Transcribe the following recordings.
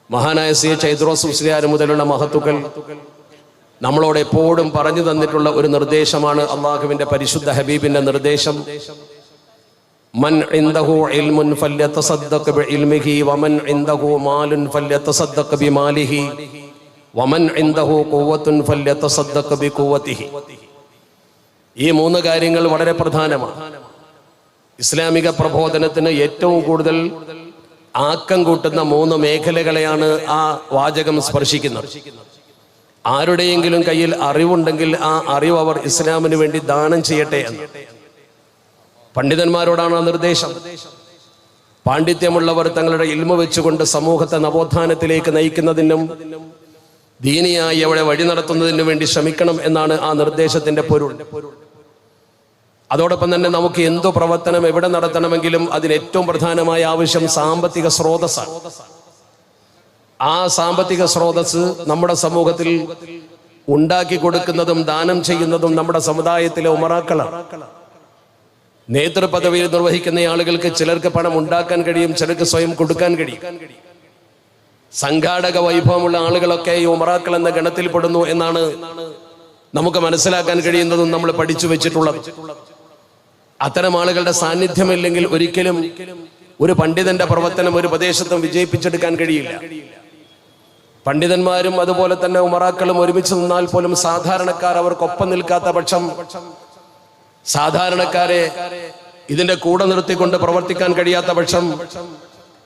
മഹാനായ CH ഐദ്രോസ് മുസ്ലിയാർ മുതലുള്ള മഹത്തുക്കൾ നമ്മളോട് എപ്പോഴും പറഞ്ഞു തന്നിട്ടുള്ള ഒരു നിർദ്ദേശമാണ് അള്ളാഹുവിന്റെ പരിശുദ്ധ ഹബീബിന്റെ നിർദ്ദേശം. മൻ ഇൻദഹു ഇൽമുൻ ഫല്യതസദ്ദഖ് ബിഇൽമിഹി വമൻ ഇൻദഹു മാലുൻ ഫല്യതസദ്ദഖ് ബിമാലിഹി വമൻ ഇൻദഹു ഖുവ്വത്തുൻ ഫല്യതസദ്ദഖ് ബിഖുവ്വതിഹി. ഈ മൂന്ന് കാര്യങ്ങൾ വളരെ പ്രധാനമാണ്. ഇസ്ലാമിക പ്രബോധനത്തിന് ഏറ്റവും കൂടുതൽ ആക്കം കൂട്ടുന്ന മൂന്ന് മേഖലകളെയാണ് ആ വാചകം സ്പർശിക്കുന്നത്. ആരുടെയെങ്കിലും കയ്യിൽ അറിവുണ്ടെങ്കിൽ ആ അറിവ് അവർ ഇസ്ലാമിന് വേണ്ടി ദാനം ചെയ്യട്ടെ എന്ന് പണ്ഡിതന്മാരോടാണ് ആ നിർദ്ദേശം. പാണ്ഡിത്യമുള്ളവർ തങ്ങളുടെ ഇൽമ വെച്ചുകൊണ്ട് സമൂഹത്തെ നവോത്ഥാനത്തിലേക്ക് നയിക്കുന്നതിനും ദീനിയായി അവരെ വഴി നടത്തുന്നതിനു വേണ്ടി ശ്രമിക്കണം എന്നാണ് ആ നിർദ്ദേശത്തിന്റെ പൊരുൾ. അതോടൊപ്പം തന്നെ നമുക്ക് എന്തു പ്രവർത്തനം എവിടെ നടത്തണമെങ്കിലും അതിന് ഏറ്റവും പ്രധാനമായ ആവശ്യം സാമ്പത്തിക സ്രോതസ്സാണ്. ആ സാമ്പത്തിക സ്രോതസ് നമ്മുടെ സമൂഹത്തിൽ ഉണ്ടാക്കി കൊടുക്കുന്നതും ദാനം ചെയ്യുന്നതും നമ്മുടെ സമുദായത്തിലെ ഉമറാക്കളാണ്. നേതൃപദവിയിൽ നിർവഹിക്കുന്ന ആളുകൾക്ക് ചിലർക്ക് പണം ഉണ്ടാക്കാൻ കഴിയും, ചിലർക്ക് സ്വയം കൊടുക്കാൻ കഴിയും. സംഘാടക വൈഭവമുള്ള ആളുകളൊക്കെ ഈ ഉമറാക്കൾ എന്ന ഗണത്തിൽപ്പെടുന്നു എന്നാണ് നമുക്ക് മനസ്സിലാക്കാൻ കഴിയുന്നതും നമ്മൾ പഠിച്ചു വെച്ചിട്ടുള്ളത്. അത്തരം ആളുകളുടെ സാന്നിധ്യമില്ലെങ്കിൽ ഒരിക്കലും ഒരു പണ്ഡിതന്റെ പ്രവർത്തനം ഒരു പ്രദേശത്തും വിജയിപ്പിച്ചെടുക്കാൻ കഴിയില്ല. പണ്ഡിതന്മാരും അതുപോലെ തന്നെ ഉമറാക്കളും ഒരുമിച്ച് നിന്നാൽ പോലും സാധാരണക്കാർ അവർക്കൊപ്പം നിൽക്കാത്ത പക്ഷം, സാധാരണക്കാരെ ഇതിന്റെ കൂടെ നിർത്തിക്കൊണ്ട് പ്രവർത്തിക്കാൻ കഴിയാത്ത പക്ഷം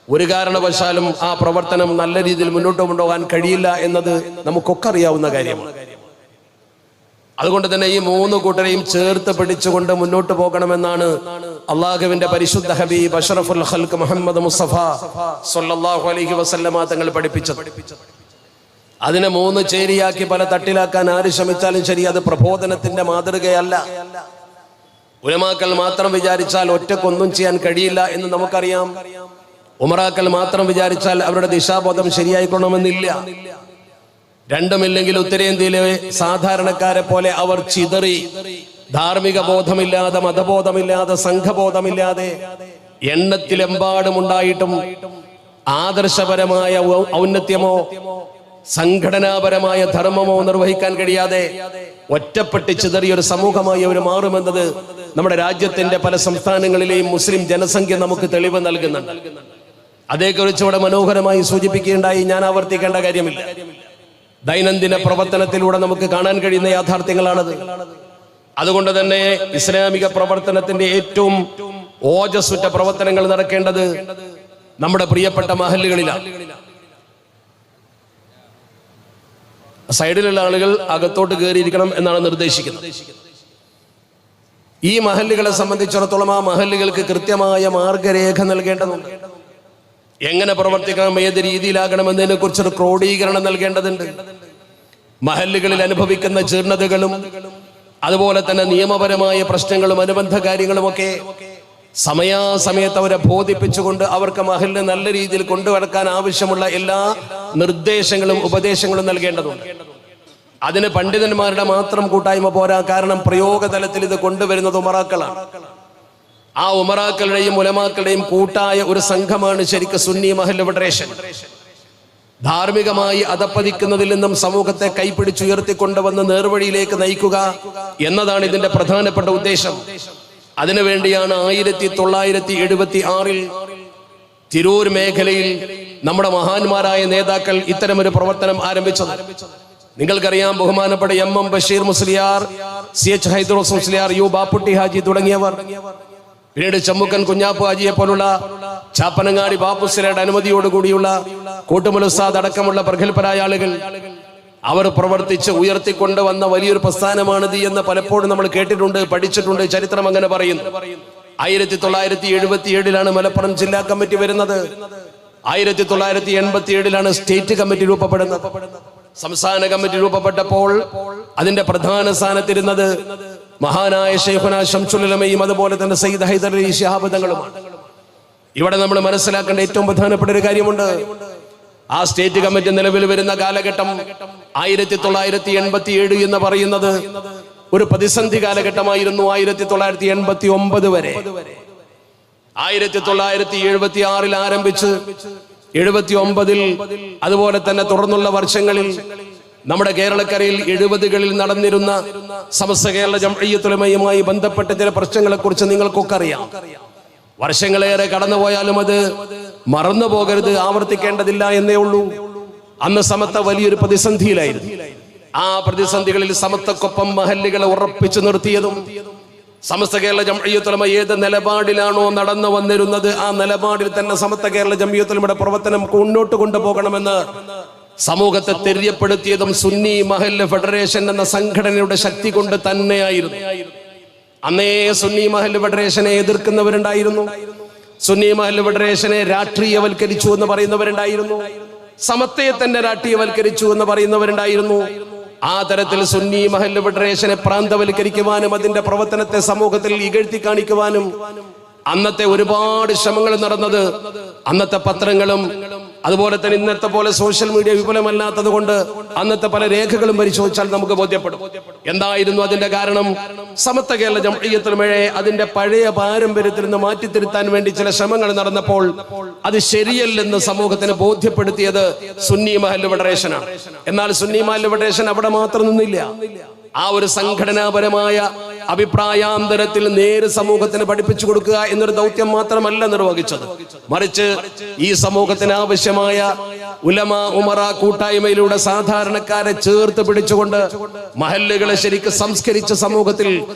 ഒരു കാരണവശാലും ആ പ്രവർത്തനം നല്ല രീതിയിൽ മുന്നോട്ട് കൊണ്ടുപോകാൻ കഴിയില്ല എന്നത് നമുക്കൊക്കെ അറിയാവുന്ന കാര്യമാണ്. അതുകൊണ്ട് തന്നെ ഈ മൂന്ന് കൂട്ടരെയും ചേർത്ത് പിടിച്ചുകൊണ്ട് മുന്നോട്ട് പോകണമെന്നാണ് അള്ളാഹുവിന്റെ പരിശുദ്ധ ഹബീബ് അഷ്റഫുൽ ഖൽഖ് മുഹമ്മദ് മുസ്തഫ സ്വല്ലല്ലാഹു അലൈഹി വസല്ലമ തങ്ങൾ പഠിപ്പിച്ചത്. അതിനെ മൂന്ന് ചേരിയാക്കി പല തട്ടിലാക്കാൻ ആര് ശ്രമിച്ചാലും ശരി, അത് പ്രബോധനത്തിന്റെ മാതൃകയല്ല. ഉലമാക്കൾ മാത്രം വിചാരിച്ചാൽ ഒറ്റക്കൊന്നും ചെയ്യാൻ കഴിയില്ല എന്ന് നമുക്കറിയാം. ഉമറാക്കൾ മാത്രം വിചാരിച്ചാൽ അവരുടെ ദിശാബോധം ശരിയായിക്കൊള്ളണമെന്നില്ല. രണ്ടുമില്ലെങ്കിൽ ഉത്തരേന്ത്യയിലെ സാധാരണക്കാരെ പോലെ അവർ ചിതറി, ധാർമ്മിക ബോധമില്ലാതെ, മതബോധമില്ലാതെ, സംഘബോധമില്ലാതെ എണ്ണത്തിലെമ്പാടുമുണ്ടായിട്ടും ആദർശപരമായ ഔന്നത്യമോ സംഘടനാപരമായ ധർമ്മമോ നിർവഹിക്കാൻ കഴിയാതെ ഒറ്റപ്പെട്ട് ചിതറിയൊരു സമൂഹമായി അവർ മാറുമെന്നത് നമ്മുടെ രാജ്യത്തിന്റെ പല സംസ്ഥാനങ്ങളിലെയും മുസ്ലിം ജനസംഖ്യ നമുക്ക് തെളിവ് നൽകുന്നുണ്ട്. അതേക്കുറിച്ച് ഇവിടെ മനോഹരമായി സൂചിപ്പിക്കുകയുണ്ടായി. ഞാൻ ആവർത്തിക്കേണ്ട കാര്യമില്ല. ദൈനംദിന പ്രവർത്തനത്തിലൂടെ നമുക്ക് കാണാൻ കഴിയുന്ന യാഥാർത്ഥ്യങ്ങളാണത്. അതുകൊണ്ട് തന്നെ ഇസ്ലാമിക പ്രവർത്തനത്തിന്റെ ഏറ്റവും ഓജസ്സുറ്റ പ്രവർത്തനങ്ങൾ നടക്കേണ്ടത് നമ്മുടെ പ്രിയപ്പെട്ട മഹല്ലുകളിലാണ്. സൈഡിലുള്ള ആളുകൾ അകത്തോട്ട് കയറിയിരിക്കണം എന്നാണ് നിർദ്ദേശിക്കുന്നത്. ഈ മഹല്ലുകളെ സംബന്ധിച്ചിടത്തോളം ആ മഹല്ലുകൾക്ക് കൃത്യമായ മാർഗരേഖ നൽകേണ്ടതുണ്ട്. എങ്ങനെ പ്രവർത്തിക്കണം, ഏത് രീതിയിലാകണം എന്നതിനെ കുറിച്ചൊരു ക്രോഡീകരണം നൽകേണ്ടതുണ്ട്. മഹല്ലുകളിൽ അനുഭവിക്കുന്ന ജീർണതകളും അതുപോലെ തന്നെ നിയമപരമായ പ്രശ്നങ്ങളും അനുബന്ധ കാര്യങ്ങളുമൊക്കെ സമയാസമയത്ത് അവരെ ബോധിപ്പിച്ചുകൊണ്ട് അവർക്ക് മഹല്ല് നല്ല രീതിയിൽ കൊണ്ടുവരക്കാൻ ആവശ്യമുള്ള എല്ലാ നിർദ്ദേശങ്ങളും ഉപദേശങ്ങളും നൽകേണ്ടതുണ്ട്. അതിന് പണ്ഡിതന്മാരുടെ മാത്രം കൂട്ടായ്മ പോരാ. കാരണം പ്രയോഗതലത്തിൽ ഇത് കൊണ്ടുവരുന്നത് ഉമറാക്കളാണ്. ആ ഉമറാക്കളുടെയും ഉലമാക്കളുടെയും കൂട്ടായ ഒരു സംഘമാണ് ശരിക്കും സുന്നി മഹല്ല് ഫെഡറേഷൻ. ധാർമ്മികമായി അധപ്പതിക്കുന്നതിൽ നിന്നും സമൂഹത്തെ കൈപിടിച്ചുയർത്തിക്കൊണ്ടുവന്ന് നേർവഴിയിലേക്ക് നയിക്കുക എന്നതാണ് ഇതിന്റെ പ്രധാനപ്പെട്ട ഉദ്ദേശം. അതിനുവേണ്ടിയാണ് 1976 തിരൂർ മേഖലയിൽ നമ്മുടെ മഹാന്മാരായ നേതാക്കൾ ഇത്തരമൊരു പ്രവർത്തനം ആരംഭിച്ചത്. നിങ്ങൾക്കറിയാം, ബഹുമാനപ്പെട്ട MM Basheer Musliyar, CH Hydros Musliyar, U Bapputty Haji തുടങ്ങിയവർ, പിന്നീട് ചമ്മുക്കൻ കുഞ്ഞാപ്പു ഹാജിയെ പോലുള്ള, ചാപ്പനങ്ങാടി ബാപ്പുസ്ലിയുടെ അനുമതിയോടുകൂടിയുള്ള കൂട്ടുമുൽ ഉസ്താദ് അടക്കമുള്ള പ്രഗത്ഭരായ ആളുകൾ, അവർ പ്രവർത്തിച്ച് ഉയർത്തിക്കൊണ്ടുവന്ന വലിയൊരു പ്രസ്ഥാനമാണിത് എന്ന് പലപ്പോഴും നമ്മൾ കേട്ടിട്ടുണ്ട്, പഠിച്ചിട്ടുണ്ട്. ചരിത്രം അങ്ങനെ പറയുന്നു. 1977 മലപ്പുറം ജില്ലാ കമ്മിറ്റി വരുന്നത്. 1987 സ്റ്റേറ്റ് കമ്മിറ്റി രൂപപ്പെടുന്നത്. സംസ്ഥാന കമ്മിറ്റി രൂപപ്പെട്ടപ്പോൾ അതിന്റെ പ്രധാന സ്ഥാനത്തിരുന്നത് മഹാനായ ശൈഖുനാ ശംസുൽ ഉലമയും അതുപോലെ തന്നെ സയ്യിദ് ഹൈദർ അലി ശിഹാബ് തങ്ങളുമാണ്. ഇവിടെ നമ്മൾ മനസ്സിലാക്കേണ്ട ഏറ്റവും പ്രധാനപ്പെട്ട ഒരു കാര്യമുണ്ട്. ആ സ്റ്റേറ്റ് കമ്മിറ്റി നിലവിൽ വരുന്ന കാലഘട്ടം 1987 എന്ന് പറയുന്നത് ഒരു പ്രതിസന്ധി കാലഘട്ടമായിരുന്നു. 1989 വരെ. 1976 ആരംഭിച്ച് 79-ൽ അതുപോലെ തന്നെ തുടർന്നുള്ള വർഷങ്ങളിൽ നമ്മുടെ കേരളക്കരയിൽ 70-കളിൽ നടന്നിരുന്ന സമസ്ത കേരള ജംഇയ്യത്തുൽ ഉലമയുമായി ബന്ധപ്പെട്ട ചില പ്രശ്നങ്ങളെ കുറിച്ച് നിങ്ങൾക്കൊക്കെ അറിയാം. വർഷങ്ങളേറെ കടന്നുപോയാലും അത് മറന്നു പോകരുത്, ആവർത്തിക്കേണ്ടതില്ല എന്നേ ഉള്ളൂ. അന്ന് സമത്വ വലിയൊരു പ്രതിസന്ധിയിലായിരുന്നു. ആ പ്രതിസന്ധികളിൽ സമത്വക്കൊപ്പം മഹല്ലുകളെ ഉറപ്പിച്ചു നിർത്തിയതും സമസ്ത കേരള ജംഇയ്യത്തുൽ ഉലമ ഏത് നിലപാടിലാണോ നടന്നു വന്നിരുന്നത് ആ നിലപാടിൽ തന്നെ സമസ്ത കേരള ജംഇയ്യത്തുൽ ഉലമയുടെ പ്രവർത്തനം മുന്നോട്ട് കൊണ്ടുപോകണമെന്ന് സമൂഹത്തെ തെര്യപ്പെടുത്തിയതും സുന്നി മഹല്ല് ഫെഡറേഷൻ എന്ന സംഘടനയുടെ ശക്തി കൊണ്ട് തന്നെയായിരുന്നു. അന്നേ സുന്നി മഹല്ല് ഫെഡറേഷനെ എതിർക്കുന്നവരുണ്ടായിരുന്നു. സുന്നി മഹല്ല് ഫെഡറേഷനെ രാഷ്ട്രീയവൽക്കരിച്ചു എന്ന് പറയുന്നവരുണ്ടായിരുന്നു. സമത്വയെ തന്നെ രാഷ്ട്രീയവൽക്കരിച്ചു എന്ന് പറയുന്നവരുണ്ടായിരുന്നു. ആ തരത്തിൽ സുന്നി മഹല്ല് ഫെഡറേഷനെ പ്രാന്തവൽക്കരിക്കുവാനും അതിന്റെ പ്രവർത്തനത്തെ സമൂഹത്തിൽ ഇകഴ്ത്തി കാണിക്കുവാനും അന്നത്തെ ഒരുപാട് ശ്രമങ്ങൾ നടന്നത് അന്നത്തെ പത്രങ്ങളും അതുപോലെ തന്നെ ഇന്നത്തെ പോലെ സോഷ്യൽ മീഡിയ വിപുലമല്ലാത്തത് കൊണ്ട് അന്നത്തെ പല രേഖകളും പരിശോധിച്ചാൽ നമുക്ക് ബോധ്യപ്പെടും. എന്തായിരുന്നു അതിന്റെ കാരണം? സമസ്ത കേരള ജംഇയ്യത്തുൽ ഉലമയെ അതിന്റെ പഴയ പാരമ്പര്യത്തിൽ നിന്ന് മാറ്റിത്തിരുത്താൻ വേണ്ടി ചില ശ്രമങ്ങൾ നടന്നപ്പോൾ അത് ശരിയല്ലെന്ന് സമൂഹത്തിന് ബോധ്യപ്പെടുത്തിയത് സുന്നി മഹല്ല് ഫെഡറേഷനാണ്. എന്നാൽ സുന്നി മഹല്ല് ഫെഡറേഷൻ അവിടെ മാത്രം നിന്നില്ല. ആ ഒരു സംഘടനാപരമായ അഭിപ്രായാന്തരത്തിൽ നേര് സമൂഹത്തിന് പഠിപ്പിച്ചു കൊടുക്കുക എന്നൊരു ദൗത്യം മാത്രമല്ല നിർവഹിച്ചത്, മറിച്ച് ഈ സമൂഹത്തിന് ആവശ്യമായ ഉലമ ഉമറ കൂട്ടായ്മയിലൂടെ സാധാരണക്കാരെ ചേർത്ത് പിടിച്ചുകൊണ്ട് മഹല്ലുകളെ ശരിക്ക് സംസ്കരിച്ച സമൂഹത്തിൽ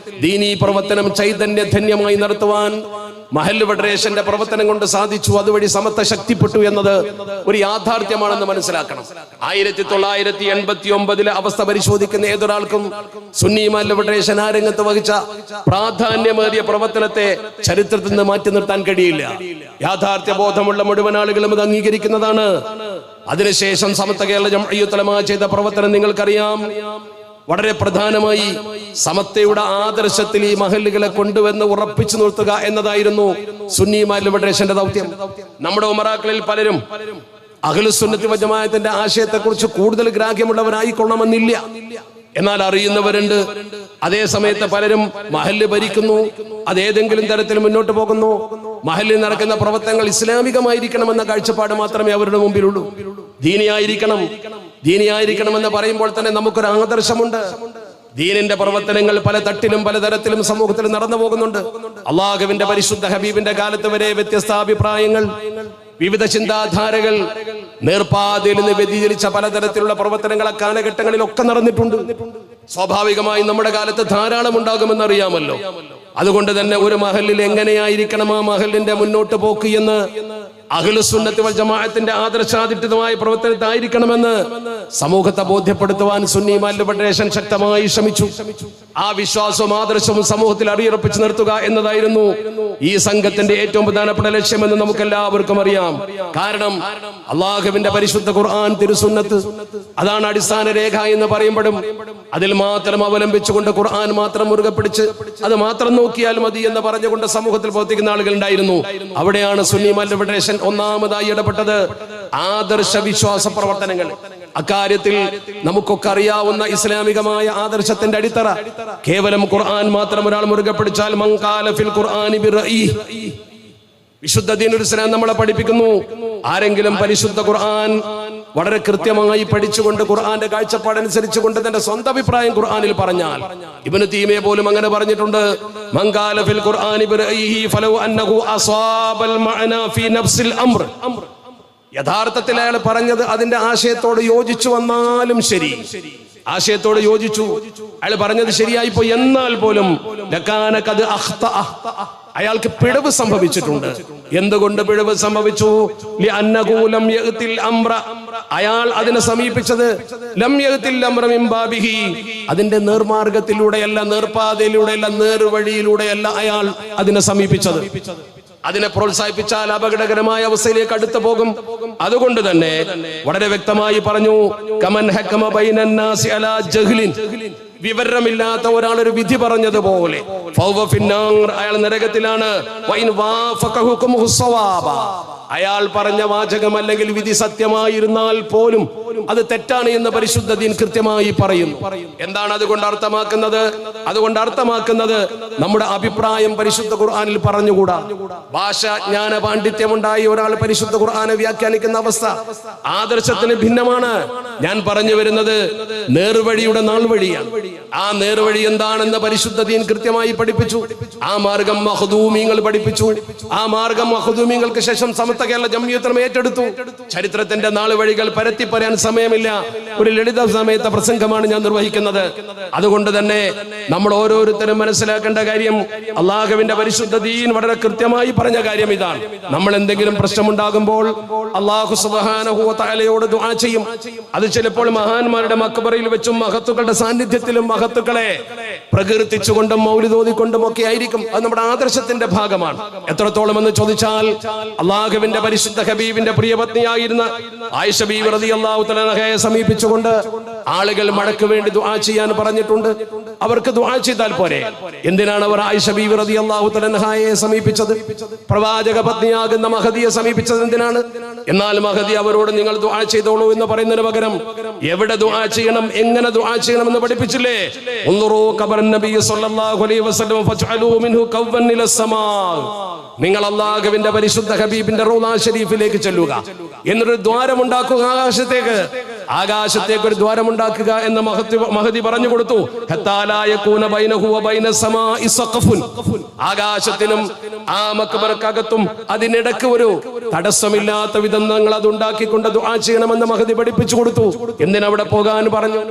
ദീനീ പ്രവർത്തനം ചൈതന്യധന്യമായി നടത്തുവാൻ മഹല്ല് ഫെഡറേഷന്റെ പ്രവർത്തനം കൊണ്ട് സാധിച്ചു. അതുവഴി സമത്വ ശക്തിപ്പെട്ടു എന്നത് ഒരു യാഥാർത്ഥ്യമാണെന്ന് മനസ്സിലാക്കണം. 1989 അവസ്ഥ പരിശോധിക്കുന്ന ഏതൊരാൾക്കും സുന്നി മഹല്ല് ഫെഡറേഷൻ ആ രംഗത്ത് വഹിച്ച പ്രാധാന്യമേറിയ പ്രവർത്തനത്തെ ചരിത്രത്തിൽ നിന്ന് മാറ്റി നിർത്താൻ കഴിയില്ല. യാഥാർത്ഥ്യ ബോധമുള്ള മുഴുവൻ ആളുകളും ഇത് അംഗീകരിക്കുന്നതാണ്. അതിനുശേഷം സമസ്ത കേരള ജംഇയ്യത്തുൽ ഉലമ ചെയ്ത പ്രവർത്തനം നിങ്ങൾക്കറിയാം. വളരെ പ്രധാനമായി സമത്വയുടെ ആദർശത്തിൽ ഈ മഹല്ലുകളെ കൊണ്ടുവന്ന് ഉറപ്പിച്ചു നിർത്തുക എന്നതായിരുന്നു സുന്നി മഹല്ല് ഫെഡറേഷന്റെ ദൗത്യം. നമ്മുടെ ഉമറാക്കളിൽ പലരും അഹ്ലുസുന്നത്തി വൽ ജമാഅത്തിന്റെ ആശയത്തെക്കുറിച്ച് കൂടുതൽ ഗ്രാഹ്യമുള്ളവരായിക്കൊള്ളണമെന്നില്ല. എന്നാൽ അറിയുന്നവരുണ്ട്. അതേ സമയത്ത് പലരും മഹല്ല് ഭരിക്കുന്നു, അതേതെങ്കിലും തരത്തിൽ മുന്നോട്ട് പോകുന്നു. മഹല്ലിൽ നടക്കുന്ന പ്രവർത്തനങ്ങൾ ഇസ്ലാമികമായിരിക്കണമെന്ന കാഴ്ചപ്പാട് മാത്രമേ അവരുടെ മുമ്പിലുള്ളൂ. ദീനിയായിരിക്കണമെന്ന് പറയുമ്പോൾ തന്നെ നമുക്കൊരു ആദർശമുണ്ട്. ദീനിന്റെ പ്രവർത്തനങ്ങൾ പല തട്ടിലും പലതരത്തിലും സമൂഹത്തിൽ നടന്നു പോകുന്നുണ്ട്. അള്ളാഹുവിന്റെ പരിശുദ്ധ ഹബീബിന്റെ കാലത്ത് വരെ വ്യത്യസ്ത അഭിപ്രായങ്ങൾ, വിവിധ ചിന്താധാരകൾ, നേർപ്പാതയിൽ നിന്ന് വ്യതിചലിച്ച പലതരത്തിലുള്ള പ്രവർത്തനങ്ങൾ കാലഘട്ടങ്ങളിലൊക്കെ നടന്നിട്ടുണ്ട്. സ്വാഭാവികമായി നമ്മുടെ കാലത്ത് ധാരാളം ഉണ്ടാകുമെന്ന് അറിയാമല്ലോ. അതുകൊണ്ട് തന്നെ ഒരു മഹല്ലിൽ എങ്ങനെയായിരിക്കണം ആ മഹല്ലിന്റെ മുന്നോട്ട് പോക്ക് എന്ന് അഹ്ലുസുന്നത്തി വൽ ജമാഅത്തിന്റെ ആദർശാധിഷ്ഠിതമായ പ്രവർത്തനത്തായിരിക്കണമെന്ന് സമൂഹത്തെ ബോധ്യപ്പെടുത്തുവാൻ സുന്നി മഹല്ല് ഫെഡറേഷൻ ശക്തമായി ശ്രമിച്ചു. ആ വിശ്വാസവും ആദർശവും സമൂഹത്തിൽ അടിയുറപ്പിച്ചു നിർത്തുക എന്നതായിരുന്നു ഈ സംഘത്തിന്റെ ഏറ്റവും പ്രധാനപ്പെട്ട ലക്ഷ്യമെന്ന് നമുക്ക് എല്ലാവർക്കും അറിയാം. കാരണം അള്ളാഹുവിന്റെ പരിശുദ്ധ ഖുർആൻ, തിരുസുന്നത്ത് അതാണ് അടിസ്ഥാന രേഖ എന്ന് പറയുമ്പോഴും അതിൽ മാത്രം അവലംബിച്ചുകൊണ്ട് ഖുർആൻ മാത്രം മുറുകെ പിടിച്ച് അത് മാത്രം നോക്കിയാൽ മതി എന്ന് പറഞ്ഞുകൊണ്ട് സമൂഹത്തിൽ പ്രവർത്തിക്കുന്ന ആളുകൾ ഉണ്ടായിരുന്നു. അവിടെയാണ് സുന്നി മഹല്ല് ഫെഡറേഷൻ ഒന്നാമതായി ഇടപെട്ടത്. ആദർശ വിശ്വാസ പ്രവർത്തനങ്ങൾ, അക്കാര്യത്തിൽ നമുക്കൊക്കെ അറിയാവുന്ന ഇസ്ലാമികമായ ആദർശത്തിന്റെ അടിത്തറ കേവലം ഖുർആൻ മാത്രം ഒരാൾ മുറുകെ പിടിച്ചാൽ മൻ ഖാല ഫിൽ ഖുർആനി ബിറഅയി, വിശുദ്ധ ദീനുൽ ഇസ്ലാം നമ്മളെ പഠിപ്പിക്കുന്നു. ആരെങ്കിലും പരിശുദ്ധ ഖുർആൻ വളരെ കൃത്യമായി പഠിച്ചുകൊണ്ട് ഖുർആന്റെ കാഴ്ചപ്പാടനുസരിച്ച് കൊണ്ട് തന്റെ സ്വന്തം അഭിപ്രായം ഖുർആനിൽ പറഞ്ഞാൽ, ഇബ്നു തൈമിയ പോലും അങ്ങനെ പറഞ്ഞിട്ടുണ്ട്, മൻ ഖാല ഫിൽ ഖുർആനി ബിറഅയിഹി ഫലൗ അന്നഹു അസ്വാബൽ മഅന ഫീ നഫ്സിൽ അംർ, യഥാർത്ഥത്തിൽ അയാൾ പറഞ്ഞത് അതിന്റെ ആശയത്തോട് യോജിച്ചു വന്നാലും ശരി, ആശയത്തോട് യോജിച്ചു, അയാൾ പറഞ്ഞത് ശരിയായി പോയി, എന്നാൽ പോലും ലകാന ഖദ് അഖ്തഅ, അയാൾക്ക് പിഴവ് സംഭവിച്ചിട്ടുണ്ട്. എന്തുകൊണ്ട് പിഴവ് സംഭവിച്ചു? ലിഅന്നഹു ലം യഅതിൽ അംറ, അയാൾ അതിനെ സമീപിച്ചത് ലം യഅതിൽ അംറ മിൻ ബാബിഹി, അതിന്റെ നേർമാർഗത്തിലൂടെയല്ല, നേർപാതയിലൂടെയല്ല, നേർവഴിയിലൂടെയല്ല അയാൾ അതിനെ സമീപിച്ചത്. അതിനെ പ്രോത്സാഹിപ്പിച്ചാൽ അപകടകരമായ അവസ്ഥയിലേക്ക് അടുത്തു പോകും. അതുകൊണ്ട് തന്നെ വളരെ വ്യക്തമായി പറഞ്ഞു, കമൻ ഹക്കമ ബൈനൻ നാസി അലാ ജഹ്ലിൻ, വിവരമില്ലാത്ത ഒരാൾ ഒരു വിധി പറഞ്ഞതുപോലെ അയാൾ നരകത്തിലാണ്. അയാൾ പറഞ്ഞ വാചകം അല്ലെങ്കിൽ വിധി സത്യമായിരുന്നാൽ പോലും അത് തെറ്റാണ് എന്ന് പരിശുദ്ധ ദീൻ കൃത്യമായി പറയുന്നു. എന്താണ് അതുകൊണ്ട് അർത്ഥമാക്കുന്നത്? അതുകൊണ്ട് അർത്ഥമാക്കുന്നത് നമ്മുടെ അഭിപ്രായം പരിശുദ്ധ ഖുർആനിൽ പറഞ്ഞുകൂടാ. ഭാഷാ ജ്ഞാന പാണ്ഡിത്യമുണ്ടായി ഒരാൾ പരിശുദ്ധ ഖുർആനെ വ്യാഖ്യാനിക്കുന്ന അവസ്ഥ ആദർശത്തിന് ഭിന്നമാണ്. ഞാൻ പറഞ്ഞു വരുന്നത് നേർവഴിയുടെ നാൾ വഴിയാണ്. ആ നേർവഴി എന്താണെന്ന് പരിശുദ്ധ ദീൻ കൃത്യമായി പഠിപ്പിച്ചു. ആ മാർഗം മഖ്ദൂമിങ്ങൾ പഠിപ്പിച്ചു. ആ മാർഗം മഖ്ദൂമിങ്ങൾക്ക് ശേഷം സമസ്ത കേരള ജംഇയ്യത്തുൽ ഉലമ ഏറ്റെടുത്തു. ചരിത്രത്തിന്റെ നാൾ വഴികൾ പരത്തി പറയാൻ സമയമില്ല. ഒരു ലളിത സമയത്തെ പ്രസംഗമാണ് ഞാൻ നിർവഹിക്കുന്നത്. അതുകൊണ്ട് തന്നെ നമ്മൾ ഓരോരുത്തരും മനസ്സിലാക്കേണ്ട കാര്യം, അള്ളാഹുവിന്റെ പരിശുദ്ധ ദീൻ വളരെ കൃത്യമായി പറഞ്ഞ കാര്യം ഇതാണ്. നമ്മൾ എന്തെങ്കിലും പ്രശ്നമുണ്ടാകുമ്പോൾ അള്ളാഹു സുബ്ഹാനഹു വ തആലയോട് ദുആ ചെയ്യും. അത് ചിലപ്പോൾ മഹാന്മാരുടെ മഖ്ബറയിൽ വെച്ചും മഹത്തുക്കളുടെ സാന്നിധ്യത്തിലും മഹത്തുക്കളെ പ്രകീർത്തിച്ചുകൊണ്ടും മൗലിദ് ഓതിക്കൊണ്ടും ഒക്കെ ആയിരിക്കും. അത് നമ്മുടെ ആദർശത്തിന്റെ ഭാഗമാണ്. എത്രത്തോളം എന്ന് ചോദിച്ചാൽ, അള്ളാഹുവിന്റെ പരിശുദ്ധ ഹബീബിന്റെ പ്രിയപത്നിയായിരുന്ന ആയിഷ ബീവി റളിയല്ലാഹു തആല അൻഹയെ സമീപിച്ചുകൊണ്ട് ആളുകൾ മഴയ്ക്ക് വേണ്ടി ദുആ ചെയ്യാൻ പറഞ്ഞിട്ടുണ്ട്. അവർക്ക് ദുആ ചെയ്താൽ പോരെ? എന്തിനാണ് അവർ ആയിഷ ബീവി റളിയല്ലാഹു തആല അൻഹയെ സമീപിച്ചത്? പ്രവാചക പത്നിയാകുന്ന മഹദിയെ സമീപിച്ചത് എന്തിനാണ്? എന്നാൽ മഹദി അവരോട് നിങ്ങൾ ദുആ ചെയ്തോളൂ എന്ന് പറയുന്നതിന് പകരം എവിടെ ദുആ ചെയ്യണം, എങ്ങനെ ദുആ ചെയ്യണം എന്ന് പഠിപ്പിച്ചില്ലേ? ഉൻദുറൂ ഖബറൻ നബി സ്വല്ലല്ലാഹു അലൈഹി വസല്ലം ഫജ്അലൂ മിൻഹു ഖവ്വൻ ഇലസ്സമാ. നിങ്ങൾ അല്ലാഹുവിന്റെ പരിശുദ്ധ ഹബീബിന്റെ റൗള ശരീഫിലേക്ക് ചെല്ലുക, എന്നൊരു ദ്വാരമുണ്ടാക്കുക ആകാശത്തേക്ക്. ആകാശത്തേക്ക് ഒരു ദ്വാരമുണ്ടാക്കുക എന്ന് മഹദി പറഞ്ഞു കൊടുത്തു. ആകാശത്തിനും ആ മഖ്ബറക്കകത്തും അതിനിടക്ക് ഒരു തടസ്സമില്ലാത്ത വിധം നിങ്ങൾ അത് ഉണ്ടാക്കിക്കൊണ്ട് ദുആ ചെയ്യണമെന്ന് മഹദി പഠിപ്പിച്ചു കൊടുത്തു. എന്തിനവിടെ പോകാൻ പറഞ്ഞു?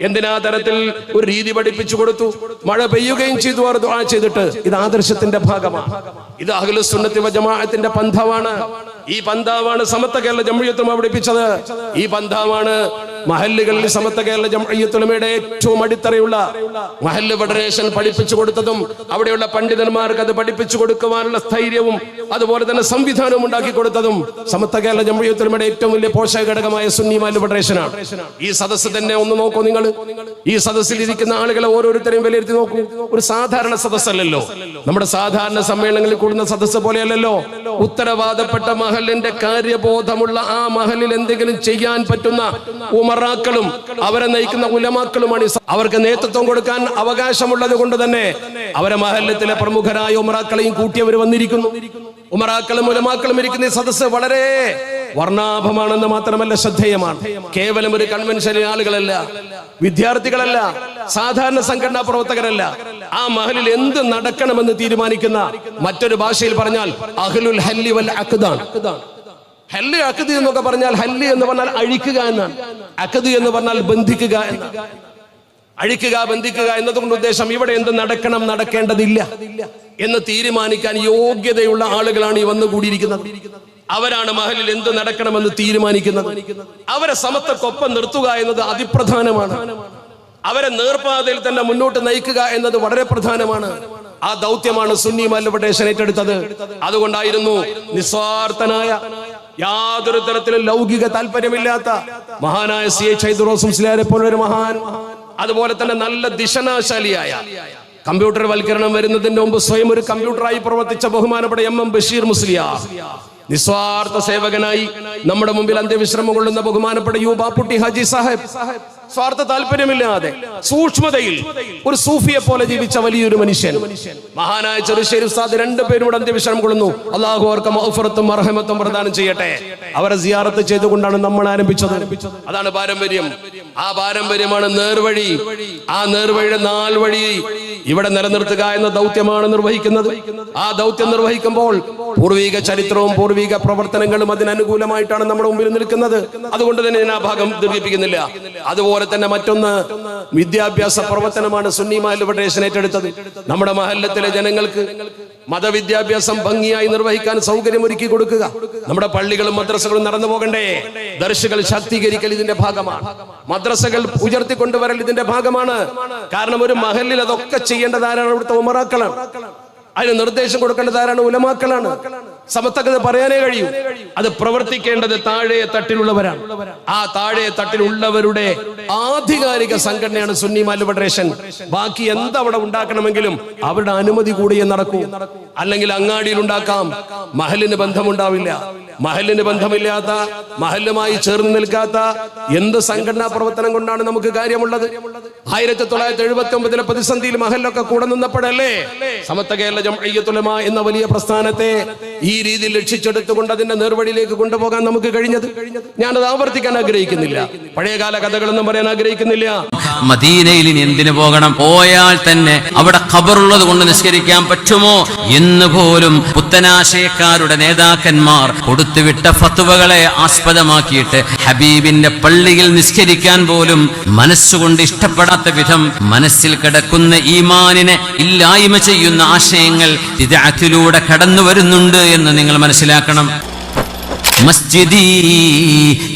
എന്തിനാ തരത്തിൽ ഒരു രീതി പഠിപ്പിച്ചു കൊടുത്തു? മഴ പെയ്യുകയും ചെയ്തു അവർ ദുആ ചെയ്തിട്ട്. ഇത് ആദർശത്തിന്റെ ഭാഗമാണ്. ഇത് അഹ്ലുസ് സുന്നത്തി വ ജമാഅത്തിന്റെ പന്ഥാവാണ്. ഈ പന്ഥാവാണ് സമസ്ത കേരള ജംഇയ്യത്തുൽ ഉലമ പഠിപ്പിച്ചത്. ഈ പന്ഥാവാണ് മഹല്ലുകളിൽ സമസ്ത കേരള ജംഇയ്യത്തുൽ ഉലമയുടെ ഏറ്റവും അടിത്തറയുള്ള മഹല്ല് ഫെഡറേഷൻ പഠിപ്പിച്ചു കൊടുത്തതും അവിടെയുള്ള പണ്ഡിതന്മാർക്ക് അത് പഠിപ്പിച്ചു കൊടുക്കുവാനുള്ള സ്ഥൈര്യവും അതുപോലെ തന്നെ സംവിധാനവും ഉണ്ടാക്കി കൊടുത്തതും സമസ്ത കേരള ജംഇയ്യത്തുൽ ഉലമയുടെ ഏറ്റവും വലിയ പോഷക ഘടകമായ സുന്നി മഹല്ല് ഫെഡറേഷനാണ്. ഈ സദസ്സ് തന്നെ ഒന്ന് നോക്കൂ നിങ്ങൾ. ഈ സദസ്സിൽ ഇരിക്കുന്ന ആളുകളെ ഓരോരുത്തരെയും വിലയിരുത്തി നോക്കൂ. ഒരു സാധാരണ സദസ്സല്ലല്ലോ. നമ്മുടെ സാധാരണ സമ്മേളനങ്ങളിൽ കൂടുന്ന സദസ്സ് പോലെയല്ലല്ലോ. ഉത്തരവാദപ്പെട്ട മഹലിന്റെ കാര്യബോധമുള്ള ആ മഹലിൽ എന്തെങ്കിലും ചെയ്യാൻ പറ്റുന്ന ഉമറാക്കളും അവരെ നയിക്കുന്ന ഉലമാക്കളുമാണ്. അവർക്ക് നേതൃത്വം കൊടുക്കാൻ അവകാശമുള്ളത് കൊണ്ട് തന്നെ അവരെ മഹല്ലത്തിലെ പ്രമുഖരായ ഉമറാക്കളെയും കൂട്ടിയവർ വന്നിരിക്കുന്നു. ഉമറാക്കളും ഉലമാക്കളും ഇരിക്കുന്ന ഈ സദസ്സ് വളരെ വർണ്ണാഭമാണെന്ന് മാത്രമല്ല ശ്രദ്ധേയമാണ്. കേവലം ഒരു കൺവെൻഷനിലെ ആളുകളല്ല, വിദ്യാർത്ഥികളല്ല, സാധാരണ സംഘടനാ പ്രവർത്തകരല്ല. ആ മഹലിൽ എന്ത് നടക്കണമെന്ന് തീരുമാനിക്കുന്ന, മറ്റൊരു ഭാഷയിൽ പറഞ്ഞാൽ അഹ്ലുൽ ഹല്ലി വൽ അഖ്ദാൻ. ഹല്ല് അഖ്ദ് എന്നൊക്കെ പറഞ്ഞാൽ, ഹല്ല് എന്ന് പറഞ്ഞാൽ അഴിക്കുക എന്നാണ്, അഖ്ദ് എന്ന് പറഞ്ഞാൽ ബന്ധിക്കുക എന്നാണ്. അഴിക്കുക, ബന്ധിക്കുക എന്നതുകൊണ്ട് ഉദ്ദേശം ഇവിടെ എന്ത് നടക്കണം, നടക്കേണ്ടതില്ല എന്ന് തീരുമാനിക്കാൻ യോഗ്യതയുള്ള ആളുകളാണ് ഈ വന്നുകൂടിയിരിക്കുന്നത്. അവരാണ് മഹലിൽ എന്ത് നടക്കണമെന്ന് തീരുമാനിക്കുന്നത്. അവരെ സമത്വക്കൊപ്പം നിർത്തുക എന്നത് അതിപ്രധാനമാണ്. അവരെ നേർപാതയിൽ തന്നെ മുന്നോട്ട് നയിക്കുക എന്നത് വളരെ പ്രധാനമാണ്. ആ ദൗത്യമാണ് സുന്നി മഹല്ല് ഫെഡറേഷൻ ഏറ്റെടുത്തത്. അതുകൊണ്ടായിരുന്നു നിസ്വാർത്ഥനായ, യാതൊരു തരത്തിലും ലൗകിക താല്പര്യമില്ലാത്ത മഹാനായ CH ഹൈദുറോസ് മുസ്ലിയാരെ പോലൊരു മഹാൻ, അതുപോലെ തന്നെ നല്ല ദിശനാശാലിയായ, കമ്പ്യൂട്ടർ വൽക്കരണം വരുന്നതിന് മുമ്പ് സ്വയം ഒരു കമ്പ്യൂട്ടറായി പ്രവർത്തിച്ച ബഹുമാനപ്പെട്ട MM ബഷീർ മുസ്ലിയാർ, നിസ്വാർത്ഥ സേവകനായി നമ്മുടെ മുമ്പിൽ അന്ത്യവിശ്രമം കൊള്ളുന്ന ബഹുമാനപ്പെട്ട ബാപ്പുട്ടി ഹാജി സാഹിബ്, സ്വാർത്ഥ താല്പര്യമില്ലാതെ സൂക്ഷ്മതയിൽ ഒരു സൂഫിയെ പോലെ ജീവിച്ച വലിയൊരു മനുഷ്യൻ, മഹാനായ ചെറുശ്ശേരി ഉസ്താദ്, രണ്ടുപേരും അന്ത്യവിശ്രമം കൊള്ളുന്നു. അള്ളാഹു അവർക്ക് മഗ്ഫിറത്തും മർഹമത്തും പ്രദാനം ചെയ്യട്ടെ. അവരെ സിയാറത്ത് ചെയ്തുകൊണ്ടാണ് നമ്മൾ ആരംഭിച്ചത്. അതാണ് പാരമ്പര്യം. ആ പാരമ്പര്യമാണ് നേർവഴി. ആ നേർവഴിയുടെ നാൾ വഴി ഇവിടെ നിലനിർത്തുക എന്ന ദൗത്യമാണ് നിർവഹിക്കുന്നത്. ആ ദൗത്യം നിർവഹിക്കുമ്പോൾ പൂർവിക ചരിത്രവും പൂർവിക പ്രവർത്തനങ്ങളും അതിനനുകൂലമായിട്ടാണ് നമ്മുടെ മുമ്പിൽ നിൽക്കുന്നത്. അതുകൊണ്ട് തന്നെ ഞാൻ ആ ഭാഗം ദീർഘിപ്പിക്കുന്നില്ല. അതുപോലെ തന്നെ മറ്റൊന്ന് വിദ്യാഭ്യാസ പ്രവർത്തനമാണ് സുന്നി മഹല്ല് ഫെഡറേഷൻ ഏറ്റെടുത്തത്. നമ്മുടെ മഹല്ലത്തിലെ ജനങ്ങൾക്ക് മതവിദ്യാഭ്യാസം ഭംഗിയായി നിർവഹിക്കാൻ സൗകര്യം ഒരുക്കി കൊടുക്കുക. നമ്മുടെ പള്ളികളും മദ്രസകളും നടന്നു പോകണ്ടേ? ദർശകൾ ശാക്തീകരിക്കൽ ഇതിന്റെ ഭാഗമാണ്. മദ്രസകൾ ഉയർത്തിക്കൊണ്ടുവരൽ ഇതിന്റെ ഭാഗമാണ്. കാരണം ഒരു മഹല്ലിൽ അതൊക്കെ ചെയ്യേണ്ടത് ആരാണ്? ഇവിടുത്തെ ഉമറാക്കളാണ്. അതിന് നിർദ്ദേശം കൊടുക്കേണ്ടത് ആരാണ്? ഉലമാക്കളാണ്. സമസ്തക്ക് പറയാനേ കഴിയൂ. അത് പ്രവർത്തിക്കേണ്ടത് താഴെ തട്ടിലുള്ളവരാണ്. ആ താഴെ തട്ടിലുള്ളവരുടെ ആധികാരിക സംഘടനയാണ് സുന്നി മഹല്ല് ഫെഡറേഷൻ. ബാക്കി എന്തവിടെ ഉണ്ടാക്കണമെങ്കിലും അവരുടെ അനുമതി കൂടിയേ നടക്കൂ. അല്ലെങ്കിൽ അങ്ങാടിയിൽ ഉണ്ടാക്കാം. മഹലിന് ബന്ധമുണ്ടാവില്ല. മഹലിന് ബന്ധമില്ലാത്ത, മഹലുമായി ചേർന്ന് നിൽക്കാത്ത എന്ത് സംഘടനാ പ്രവർത്തനം കൊണ്ടാണ് നമുക്ക് കാര്യമുള്ളത്? 1979 പ്രതിസന്ധിയിൽ മഹലൊക്കെ കൂടെ നിന്നപ്പോഴല്ലേ സമസ്ത കേരള ജംഇയ്യത്തുൽ ഉലമാ എന്ന വലിയ പ്രസ്ഥാനത്തെ ഈ രീതിയിൽ രക്ഷിച്ചെടുത്തുകൊണ്ട് അതിന്റെ നേർവഴിയിലേക്ക് കൊണ്ടുപോകാൻ നമുക്ക് കഴിഞ്ഞത്. ഞാനത് ആവർത്തിക്കാൻ ആഗ്രഹിക്കുന്നില്ല, പഴയകാല കഥകളൊന്നും പറയാൻ ആഗ്രഹിക്കുന്നില്ല. മദീനയിൽ എന്തിനു പോകണം? പോയാൽ തന്നെ അവിടെ ഖബറുള്ളത് കൊണ്ട് നിസ്കരിക്കാൻ പറ്റുമോ എന്ന് പോലും പുത്തനാശയക്കാരുടെ നേതാക്കന്മാർ കൊടുത്തുവിട്ട ഫത്വകളെ ആസ്പദമാക്കിയിട്ട് ഹബീബിന്റെ പള്ളിയിൽ നിസ്കരിക്കാൻ പോലും മനസ്സുകൊണ്ട് ഇഷ്ടപ്പെടാത്ത വിധം മനസ്സിൽ കിടക്കുന്ന ഈമാനിനെ ഇല്ലായ്മ ചെയ്യുന്ന ആശയങ്ങൾ ബിദ്അത്തിലൂടെ കടന്നു വരുന്നുണ്ട് എന്ന് നിങ്ങൾ മനസ്സിലാക്കണം. മസ്ജിദി,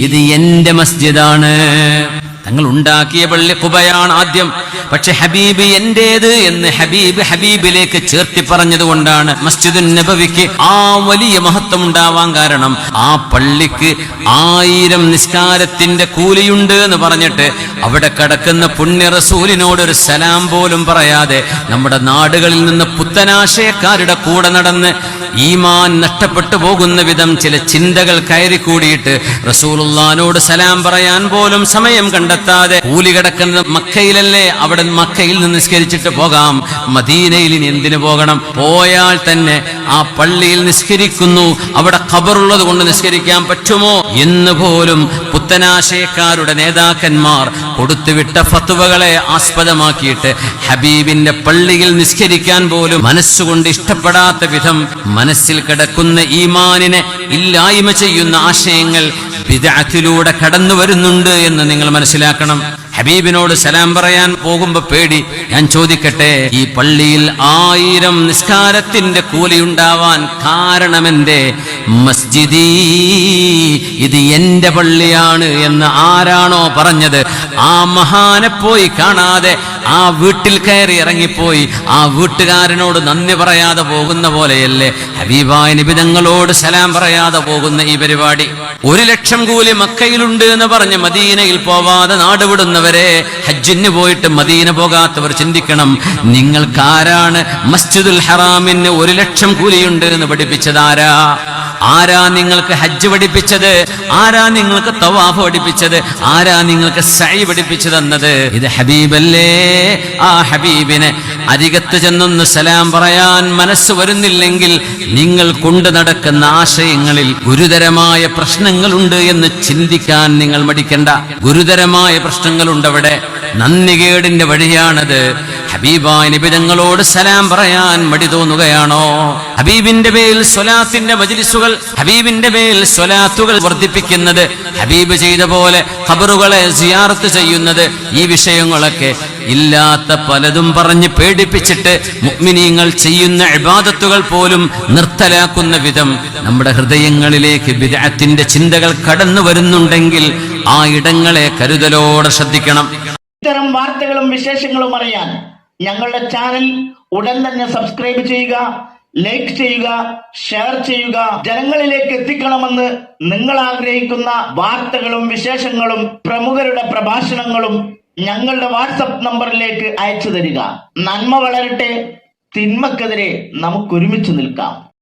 ഇത് എന്റെ മസ്ജിദാണ്. തങ്ങൾ ഉണ്ടാക്കിയ പള്ളി ഖുബയാണ് ആദ്യം. പക്ഷെ ഹബീബ് എന്റേത് എന്ന് ഹബീബിലേക്ക് ചേർത്തി പറഞ്ഞതുകൊണ്ടാണ് മസ്ജിദുൻ നബവിക്ക് ആ വലിയ മഹത്വം ഉണ്ടാവാൻ കാരണം. ആ പള്ളിക്ക് 1000 നിസ്കാരത്തിന്റെ കൂലിയുണ്ട് എന്ന് പറഞ്ഞിട്ട് അവിടെ കിടക്കുന്ന പുണ്യ റസൂലിനോട് ഒരു സലാം പോലും പറയാതെ നമ്മുടെ നാടുകളിൽ നിന്ന് പുത്തനാശയക്കാരുടെ കൂടെ നടന്ന് ഈമാൻ നഷ്ടപ്പെട്ടു പോകുന്ന വിധം ചില ചിന്തകൾ കയറിക്കൂടിയിട്ട് റസൂലുള്ളാഹിനോട് സലാം പറയാൻ പോലും സമയം കണ്ടെത്താതെ കൂലി കിടക്കുന്നത് മക്കയിലല്ലേ, അവിടെ മക്കയിൽ നിന്ന് നിസ്കരിച്ചിട്ട് പോകാം. മദീനയിൽ എന്തിനു പോകണം? പോയാൽ തന്നെ ആ പള്ളിയിൽ നിസ്കരിക്കുന്നു, അവിടെ ഖബറുള്ളത് കൊണ്ട് നിസ്കരിക്കാൻ പറ്റുമോ എന്ന് പോലും പുത്തനാശയക്കാരുടെ നേതാക്കന്മാർ കൊടുത്തുവിട്ട ഫത്വകളെ ആസ്പദമാക്കിയിട്ട് ഹബീബിന്റെ പള്ളിയിൽ നിസ്കരിക്കാൻ പോലും മനസ്സുകൊണ്ട് ഇഷ്ടപ്പെടാത്ത വിധം മനസ്സിൽ കിടക്കുന്ന ഈമാനിനെ ഇല്ലായ്മ ചെയ്യുന്ന ആശയങ്ങൾ ബിദ്അത്തിലൂടെ കടന്നു വരുന്നുണ്ട് എന്ന് നിങ്ങൾ മനസ്സിലാക്കണം. ഹബീബിനോട് സലാം പറയാൻ പോകുമ്പോ പേടി. ഞാൻ ചോദിക്കട്ടെ, ഈ പള്ളിയിൽ 1000 നിസ്കാരത്തിന്റെ കൂലി ഉണ്ടാവാൻ കാരണമെന്തേ? മസ്ജിദി, ഇത് എന്റെ പള്ളിയാണ് എന്ന് ആരാണോ പറഞ്ഞത് ആ മഹാനെ പോയി കാണാതെ ആ വീട്ടിൽ കയറി ഇറങ്ങിപ്പോയി ആ വീട്ടുകാരനോട് നന്ദി പറയാതെ പോകുന്ന പോലെയല്ലേ ഹബീബായ നബി തങ്ങളോട് സലാം പറയാതെ പോകുന്ന ഈ പരിപാടി. 1,00,000 കൂലി മക്കയിലുണ്ട് എന്ന് പറഞ്ഞ് മദീനയിൽ പോവാതെ നാടുവിടുന്നവരെ, ഹജ്ജിന് പോയിട്ട് മദീന പോകാത്തവർ ചിന്തിക്കണം, നിങ്ങൾക്കാരാണ് മസ്ജിദുൽ ഹറാമിന് 1,00,000 കൂലിയുണ്ട് എന്ന് പഠിപ്പിച്ചത്? ആരാ നിങ്ങൾക്ക് ഹജ്ജ് പഠിപ്പിച്ചത്? ആരാ നിങ്ങൾക്ക് തവാഫ് പഠിപ്പിച്ചത്? ആരാ നിങ്ങൾക്ക് സഅയ് പഠിപ്പിച്ചു തന്നത്? ഇത് ഹബീബല്ലേ. ആ ഹബീബിനെ അരികത്ത് ചെന്നൊന്ന് സലാം പറയാൻ മനസ്സ് വരുന്നില്ലെങ്കിൽ നിങ്ങൾ കൊണ്ടു നടക്കുന്ന ആശയങ്ങളിൽ ഗുരുതരമായ പ്രശ്നങ്ങളുണ്ട് എന്ന് ചിന്തിക്കാൻ നിങ്ങൾ മടിക്കണ്ട. ഗുരുതരമായ പ്രശ്നങ്ങളുണ്ട് അവിടെ. നന്ദികേടിന്റെ വഴിയാണത്. ഹബീബായ നബി തങ്ങളോട് സലാം പറയാൻ മടി തോന്നുകയാണോ? ഹബീബിന്റെ പേരിൽ സ്വലാത്തിന്റെ മജ്ലിസുകൾ, ഹബീബിന്റെ പേരിൽ സ്വലാത്തുകൾ വർദ്ധിപ്പിക്കുന്നത്, ഹബീബ് ചെയ്ത പോലെ ഖബറുകളെ സിയാറത്ത് ചെയ്യുന്നത്, ഈ വിഷയങ്ങളൊക്കെ ഇല്ലാത്ത പലതും പറഞ്ഞ് പേടിപ്പിച്ചിട്ട് മുഅ്മിനീങ്ങൾ ചെയ്യുന്ന ഇബാദത്തുകൾ പോലും നിർത്തലാക്കുന്ന വിധം നമ്മുടെ ഹൃദയങ്ങളിലേക്ക് ബിദ്അത്തിന്റെ ചിന്തകൾ കടന്നു വരുന്നുണ്ടെങ്കിൽ ആ ഇടങ്ങളെ കരുതലോടെ ശ്രദ്ധിക്കണം. ഇത്തരം വാർത്തകളും വിശേഷങ്ങളും അറിയാൻ ഞങ്ങളുടെ ചാനൽ ഉടൻ തന്നെ സബ്സ്ക്രൈബ് ചെയ്യുക, ലൈക്ക് ചെയ്യുക, ഷെയർ ചെയ്യുക. ജനങ്ങളിലേക്ക് എത്തിക്കണമെന്ന് നിങ്ങൾ ആഗ്രഹിക്കുന്ന വാർത്തകളും വിശേഷങ്ങളും പ്രമുഖരുടെ പ്രഭാഷണങ്ങളും ഞങ്ങളുടെ വാട്സപ്പ് നമ്പറിലേക്ക് അയച്ചു തരിക. നന്മ വളരട്ടെ, തിന്മക്കെതിരെ നമുക്ക് ഒരുമിച്ച് നിൽക്കാം.